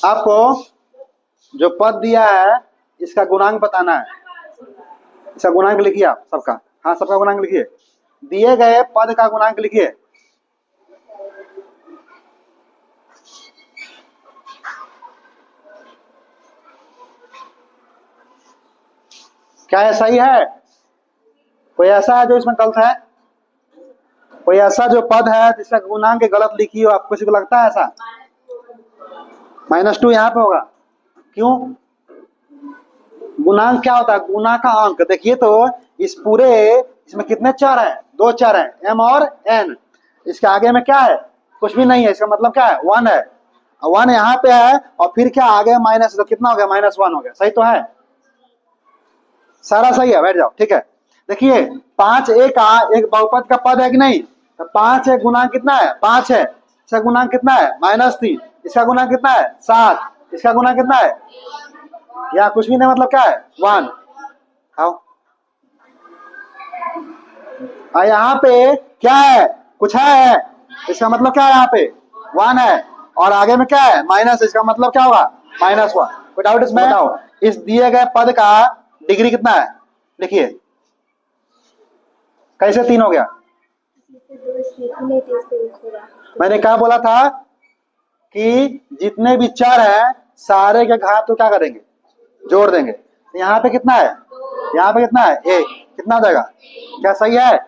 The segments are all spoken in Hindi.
आपको जो पद दिया है इसका गुणांक बताना है। इसका गुणांक लिखिए आप सबका। हाँ, सबका गुणांक लिखिए। दिए गए पद का गुणांक लिखिए। क्या ये सही है? कोई ऐसा है जो इसमें गलत है? कोई ऐसा जो पद है जिसका गुणांक गलत लिखी हो, आपको किसी को लगता है ऐसा? -2 यहाँ पे होगा। क्यों? गुणांक क्या होता है? गुना का अंक। देखिए तो इस पूरे इसमें कितने चर हैं? 2 चर हैं, m और n। इसके आगे में क्या है? कुछ भी नहीं है। इसका मतलब क्या है? 1 है। 1 यहाँ पे है और फिर क्या आगे माइनस, तो कितना हो गया? -1 हो गया। सही तो है? सारा सही है, बैठ जाओ। ठीक है, देखिए 5 एक बहुपद का पद है कि नहीं? तो 5 एक गुणांक कितना है? 5 है। इसका गुणांक कितना है? -3। इसका गुणांक कितना है? 7। इसका गुणांक कितना है? या कुछ भी नहीं, मतलब क्या है? 1। आओ, यहाँ पे क्या है? कुछ है। इसका मतलब क्या है? यहाँ पे 1 है और आगे में क्या है? माइनस। इसका मतलब क्या होगा? -1। कोई डाउट इसमें? बताओ, इस दिए गए पद का डिग्री कितना है? लिखिए। कैसे 3 हो गया? मैंने क्या बोला था कि जितने भी चर हैं सारे के घात तो क्या करेंगे? जोड़ देंगे। यहाँ पे कितना है? यहाँ पे कितना है? 1। कितना हो जाएगा? क्या सही है?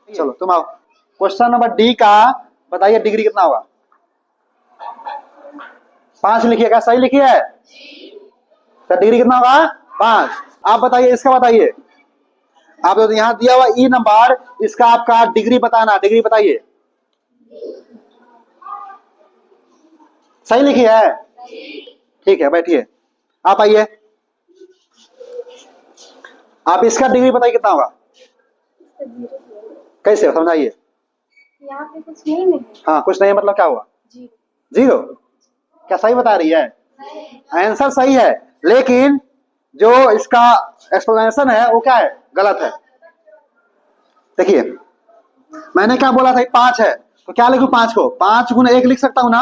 चलो तुम आओ। क्वेश्चन नंबर डी का बताइए डिग्री कितना होगा? 5 लिखिए। क्या सही लिखिए है? तो डिग्री कितना होगा? 5। आप बताइए, इसका बताइए। आप तो यहाँ दिया हुआ ई नंबर, इसका आपका डिग्री बताना। डिग्री बताइए। सही लिखी है? ठीक है, बैठिए। आप आइए। आप इसका डिग्री बताइए कितना होगा? कैसे समझाइए? यहाँ पे कुछ नहीं है। हाँ, कुछ नहीं है मतलब क्या हुआ? 0। क्या सही बता रही है? आंसर सही है, लेकिन जो इसका एक्सप्लेनेशन है वो क्या है? गलत है। देखिए, मैंने क्या बोला था? 5 है तो क्या लिखूं? 5 को 5 गुना 1 लिख सकता हूं ना?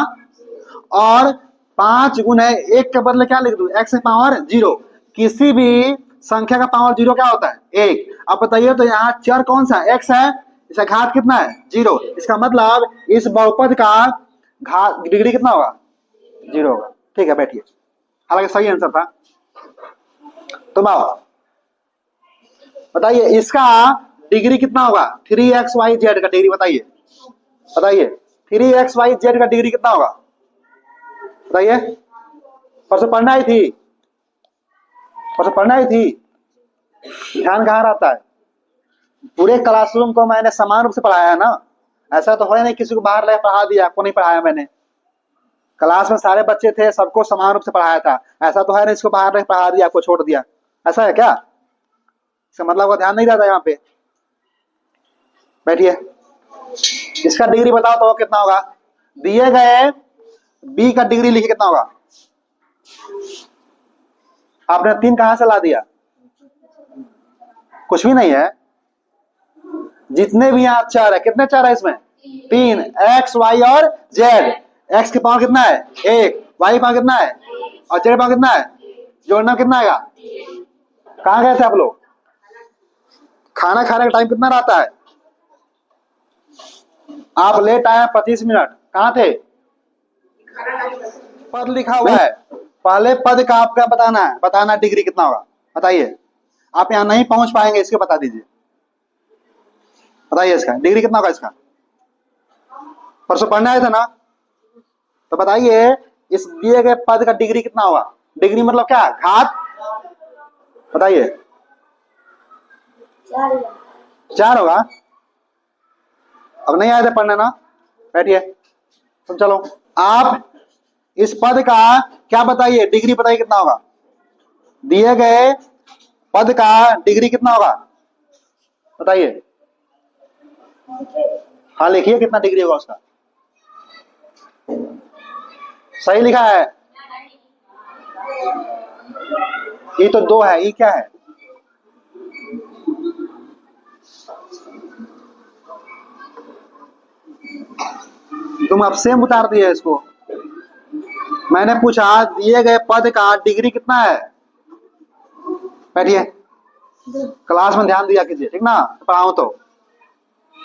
और 5 गुना 1 के बदले क्या लिख दूं? x power 0। किसी भी संख्या का पावर 0 क्या होता है? 1। अब बताइए तो यहाँ चर कौन सा? x है। इसका घात कितना है? 0। इसका मतलब इस बहुपद का घात डिग्री कितना होगा? 0 होगा। ठीक है, बैठिए। हालांकि सही आंसर था। तुम आओ, बताइए इसका डिग्री कितना होगा? 3xyz का डिग्री बताइए। बताइए 3xyz का डिग्री कितना होगा? बताइए। परसों पढ़ना ही थी, परसों पढ़ना ही थी। ध्यान कहाँ रहता है? पूरे क्लासरूम को मैंने समान रूप से पढ़ाया है ना। ऐसा तो है नहीं किसी को बाहर ले पढ़ा दिया, आपको नहीं पढ़ाया मैंने। क्लास में सारे बच्चे थे, सबको समान रूप से पढ़ाया था। ऐसा तो है नहीं इसको बाहर ले पढ़ा दिया, आपको छोड़ दिया। ऐसा है क्या? इसका मतलब का ध्यान नहीं रहता यहाँ पे। बैठिए। इसका डिग्री बताओ तो कितना होगा? दिए गए बी का डिग्री लिखिए कितना होगा? आपने 3 कहां से ला दिया? कुछ भी नहीं है। जितने भी यहाँ चर है, कितने चर है इसमें? 3, x y और z। x के पावर कितना है? 1। y पावर कितना है? और z पावर कितना है? जोड़ना कितना आएगा? कहाँ गए थे आप लोग? खाना खाने का टाइम कितना रहता है? आप लेट आए 25 मिनट। कहाँ थे? पद लिखा हुआ है, पहले पद का आपका बताना है। बताना डिग्री कितना होगा? बताइए। आप यहाँ नहीं पहुंच पाएंगे, इसके बता दीजिए। बताइए इसका डिग्री कितना होगा? इसका परसों पढ़ना है था ना? तो बताइए इस दिए गए पद का डिग्री कितना होगा? डिग्री मतलब क्या? घात। बताइए। 4 होगा। अब नहीं आए थे पढ़ने ना? बैठिए। तुम चलो, आप इस पद का क्या बताइए? डिग्री बताइए कितना होगा? दिए गए पद का डिग्री कितना होगा? बताइए। हाँ लिखिए, कितना डिग्री होगा उसका? सही लिखा है? ये तो 2 है, ये क्या है? तुम अब सेम उतार दिए इसको। मैंने पूछा दिए गए पद का डिग्री कितना है। बैठिए, क्लास में ध्यान दिया कीजिए, ठीक ना, पढ़ाऊं तो।